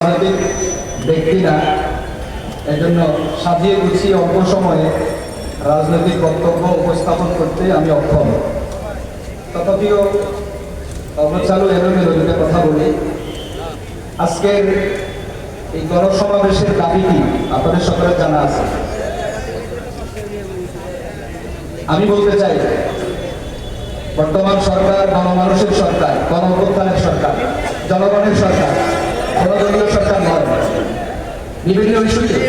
রাজনৈতিক ব্যক্তি না, এজন্য সাজিয়ে গুছিয়ে অল্প সময়ে রাজনৈতিক বক্তব্য উপস্থাপন করতে আমি অক্ষম। তথাপিও অবচালু এলোমেলো দুটো কথা বলি। আজকের এই গণসমাবেশের দাবি কি আপনাদের সকলের জানা আছে? আমি বলতে চাই, বর্তমান সরকার গণমানুষের সরকার, গণ অভ্যুত্থানের সরকার, জনগণের সরকার, গণদলীয় সরকার নয়। বিভিন্ন ইস্যুতে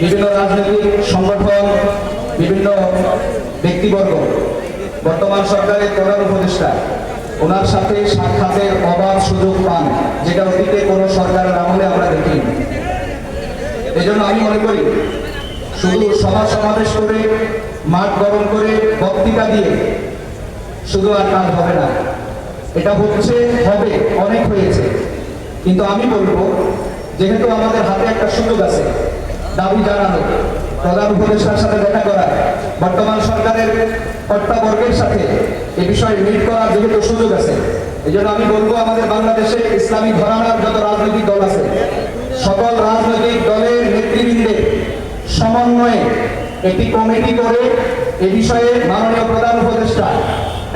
বিভিন্ন রাজনৈতিক সংগঠন, বিভিন্ন ব্যক্তিবর্গ বর্তমান সরকারের প্রধান উপদেষ্টা ওনার সাথে সাক্ষাতের অবাধ সুযোগ পান, যেটা অতীতে কোনো সরকারের আমলে আমরা দেখিনি। এই জন্য আমি মনে করি শুধু সভা সমাবেশ করে, মাঠ গরম করে, বক্তৃতা দিয়ে শুধু আর কাজ হবে না। এটা হচ্ছে, হবে, অনেক হয়েছে। কিন্তু আমি বলবো, যেহেতু আমাদের হাতে একটা সুযোগ আছে দাবি জানানো, প্রধান উপদেষ্টার সাথে দেখা করা, বর্তমান সরকারের কর্তাবর্গের সাথে এ বিষয়ে মিট করার যেহেতু সুযোগ আছে, এই জন্য আমি বলবো আমাদের বাংলাদেশে ইসলামী ঘরানার যত রাজনৈতিক দল আছে, সকল রাজনৈতিক দলের নেতৃবৃন্দের সমন্বয়ে একটি কমিটি করে এ বিষয়ে মাননীয় প্রধান উপদেষ্টা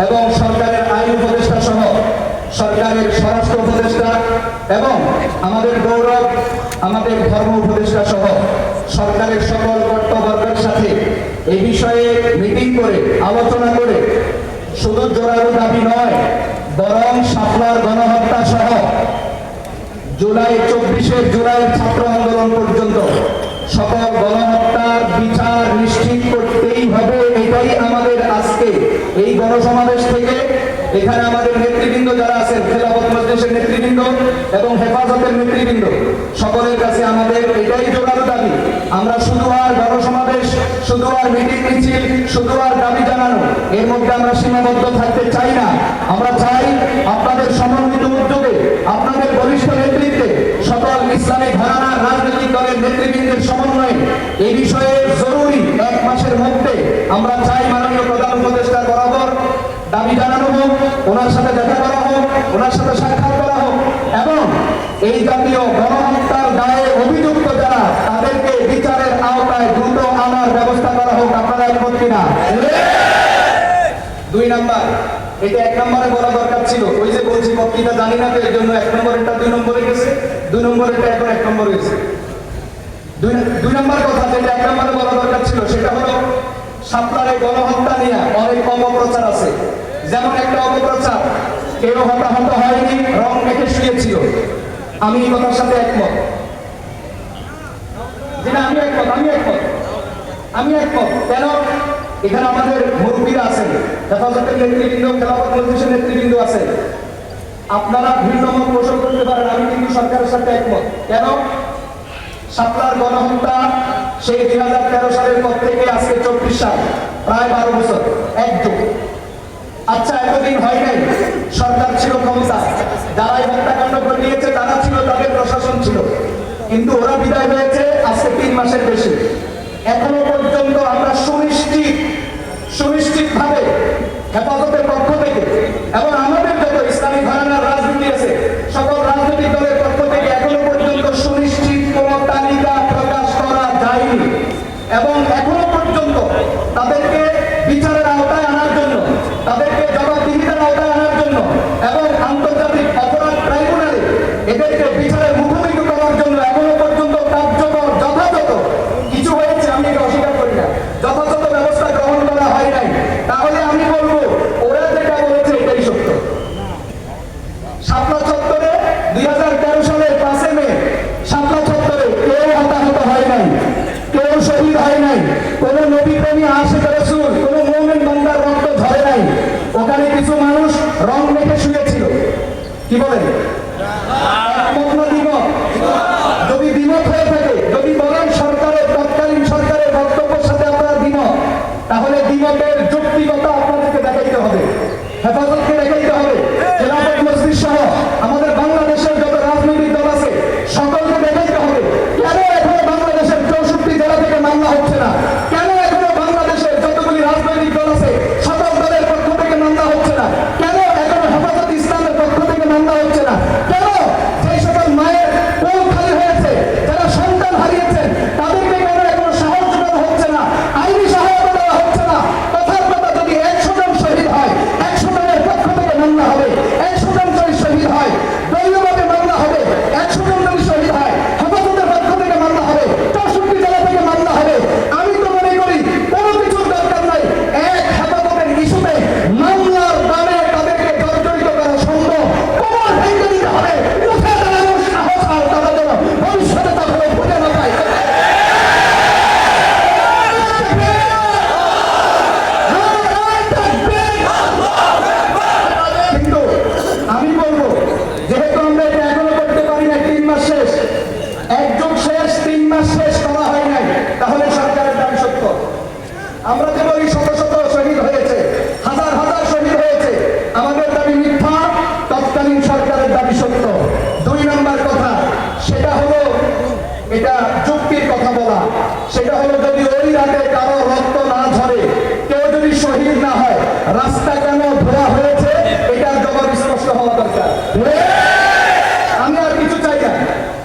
এবং সরকারের আইন উপদেষ্টা সহ সরকারের স্বরাষ্ট্র উপদেষ্টা এবং আমাদের গৌরব, আমাদের ধর্ম উপদেষ্টা সহ সরকারের সকল কর্তব্যের সাথে এই বিষয়ে মিটিং করে আলোচনা করে শুধু জোরালো দাবি নয়, বরং শাপলার গণহত্যা সহ জুলাই 24 জুলাইয়ের ছাত্র আন্দোলন পর্যন্ত সকল গণহত্যার বিচার নিশ্চিত করতেই হবে। এটাই আমাদের আজকে এই গণসমাবেশ থেকে, এখানে আমাদের নেতৃবৃন্দ যারা আছেন, খেলাফত মজলিসের নেতৃবৃন্দ এবং হেফাজতের নেতৃবৃন্দ, সকলের কাছে আমাদের এটাই জোরালো দাবি। আমরা শুধু আর গণসমাবেশ, শুধু আর মিটিং মিছিল, শুধু আর দাবি জানানো, এর মধ্যে আমরা সীমাবদ্ধ থাকতে চাই না। আমরা চাই আপনাদের সমন্বিত উদ্যোগে, আপনাদের বলিষ্ঠ নেতৃত্বে, সকল ইসলামী ঘরানার রাজনৈতিক দলের নেতৃবৃন্দের সমন্বয়ে এই বিষয়ে জরুরি 1 মাসের মধ্যে আমরা চাই মাননীয় প্রধান উপদেষ্টা বরাবর দাবি জানানো হোক, ওনার সাথে দেখা করা হোক, ওনার সাথে সাক্ষাৎ করা হোক এবং এই জাতীয় গণহত্যার দায়ে অভিযুক্ত যারা, তাদেরকে বিচারের আওতায় দ্রুত আনার ব্যবস্থা করা হোক। আপনারা একমত কিনা? 2 নাম্বার, এটা 1 নম্বরে বলা দরকার ছিল। ওই যে বলছি বক্তৃতা জানি না, তো এর জন্য 1 নম্বরেরটা 2 নম্বরে গেছে, 2 নম্বরেরটা এখন 1 নম্বরে গেছে। 2 নম্বর কথা যেটা 1 নম্বরে বলা দরকার ছিল, সেটা হলো শাপলারে গণহত্যা নিয়ে অনেক অপপ্রচার আছে। যেমন একটা অপপ্রচার, কেউ হতাহত হয়নি, রং মেখে শুয়েছিল। আমি এই কথার সাথে একমত। যেটা আমি একমত। কেন? এখানে আমাদের মুরব্বীরা আছেন, হেফাজতের নেতৃবৃন্দ, খেলাফত মজলিসের নেতৃবৃন্দ আছে। আপনারা ভিন্ন মত পোষণ করতে পারেন, আমি কিন্তু সরকারের সাথে একমত। কেন? শাপলার গণহত্যা সেই 2013 সালের পর থেকে আজকে 24 সাল, প্রায় 12 বছর, এক যুগ। আচ্ছা, এতদিন হয় নাই, সরকার ছিল ক্ষমতা, যারা এই হত্যাকাণ্ড ঘটিয়েছে তারা ছিল, তাদের প্রশাসন ছিল, কিন্তু ওরা বিদায় হয়েছে আজকে 3 মাসের বেশি। এখনো পর্যন্ত আমরা সুনিশ্চিতভাবে হেফাজতের পক্ষ থেকে এবং আমাদের যত ইসলামী ঘরানার রাজনীতি আছে, সকল রাজনৈতিক দলের পক্ষ থেকে এখনো পর্যন্ত সুনিশ্চিত কোন তালিকা প্রকাশ করা যায়নি এবং এখনো পর্যন্ত তাদেরকে বিচারের আওতায় আনার জন্য, তাদেরকে জবাবদিহিতার আওতায় আনার জন্য এবং আন্তর্জাতিক অপরাধ ট্রাইব্যুনালে এদেরকে বিচারের মুখোমুখি করার জন্য এখনো পর্যন্ত কার্যকর যথাযথ কিছু হয়েছে, আমি এটা অস্বীকার করি না, যথাযথ ব্যবস্থা গ্রহণ করা হয় নাই। তাহলে আমি বলবো ওরা যেটা বলেছে এটাই সত্য। শাপলা চত্বরে 2013 সালের 5 মে শাপলা চত্বরে কেউ হতাহত হয় নাই, কেউ শহীদ হয় নাই, কোন নবীপ্রেমী আশিক রাসূল, কোন মুমিন বান্দার রক্ত ঝরে নাই। ওখানে কিছু মানুষ রং মেখে শুয়েছিল। কি বলেন? যদি দ্বিমত হয়ে থাকে, যদি বলেন সরকারের, তৎকালীন সরকারের বক্তব্যের সাথে আপনার দ্বিমত, তাহলে দ্বিমতের যৌক্তিকতা আপনাদেরকে দেখাইতে হবে, হেফাজতকে দেখাইতে হবে, খেলাফত মজলিস সহ আমাদের বাংলাদেশের যত রাজনৈতিক দল আছে সকলকে দেখাইতে হবে। কেন এখনো বাংলাদেশের 64 জেলা থেকে মামলা হচ্ছে না? কেন এখনো বাংলাদেশের যতগুলি রাজনৈতিক দল আছে সকল দলের পক্ষ থেকে মামলা হচ্ছে না? কেন এখনো হেফাজত ইসলামের পক্ষ থেকে মামলা হচ্ছে না? কেন এটা যুক্তির কথা বলা, সেটা হলো যদি ওই রাতে কারো রক্ত না ঝরে, কেউ যদি শহীদ না হয়, রাস্তা কেন ধোয়া হয়েছে এটার জবাব স্পষ্ট হওয়া দরকার। আমি আর কিছু চাই না,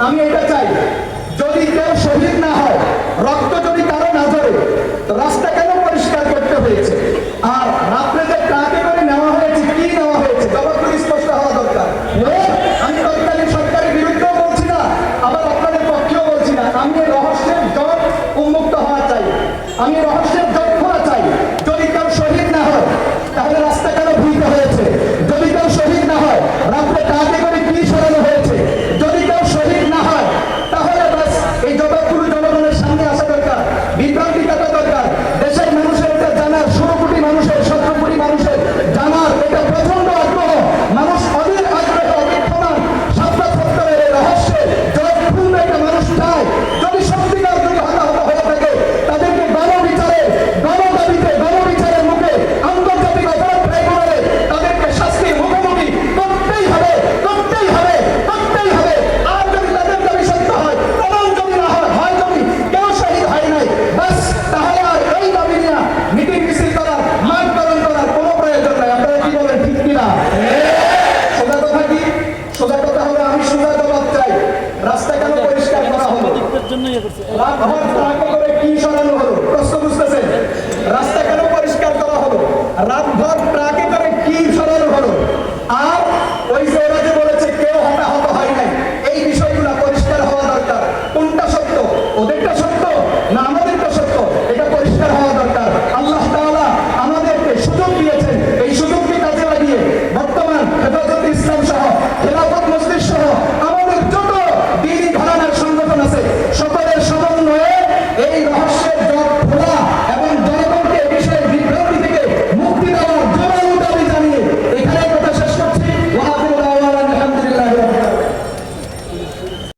আমি এটা চাই যদি কেউ শহীদ না হয়, রক্ত যদি কারো না ঝরে, তো রাস্তা কেন পরিষ্কার করতে হয়েছে, আর রাত্রে যে ট্রাকে করে নেওয়া হয়েছে কি নেওয়া হয়েছে জবাবগুলি স্পষ্ট হওয়া দরকার। আমি তৎকালীন সরকারের বিরুদ্ধেও বলছি না, আবার আপনাদের পক্ষেও বলছি না, আমি এই রহস্যের জট উন্মুক্ত হওয়া চাই, আমি রহস্যের জট খোলা চাই। যদি কেউ শহীদ না হয় তাহলে রাস্তা কেন ধুইতে হয়েছে, যদি কেউ শহীদ না হয় রাত্রে ট্রাকে করে কি সরানো হয়েছে, যদি কেউ শহীদ না হয় তাহলে বাস এই জবাবগুলো জনগণের সামনে আসা দরকার, বিভ্রান্তি কাটা দরকার। দেশের মানুষের এটা জানার, 16 কোটি মানুষের, 17 কোটি মানুষের জানার এটা প্রচন্ড আগ্রহ। মানুষ অধীর আগ্রহে অপেক্ষমান ৭৭ এই রহস্যে জবাবপূর্ণ একটা মানুষ চায়। যদি সত্যিকার যদি হতাহত হয়ে থাকে তাদেরকে গণবিচারে, গণদাবিতে, গণবিচারের মুখে আন্তর্জাতিক অপরাধ ট্রাইব্যুনালে তাদেরকে শাস্তির মুখোমুখি করতেই হবে, করতেই হবে, করতেই হবে। আর যদি তাদের দাবি সত্য হয়, প্রমাণ যদি না হয়, হয় যদি কেউ শহীদ হয় নাই, বাস তাহলে আর এই দাবি নিয়ে মিটিং মিছিল করার, মানকরণ করার কোনো প্রয়োজন নাই। আপনারা কি বলেন, ঠিক কিনা? সোজা কথা কি? সোজা কথা হলো আমি সোজা জবাব চাই। রাস্তা কেন পরিষ্কার করা হলো? রাত হওয়ার আগে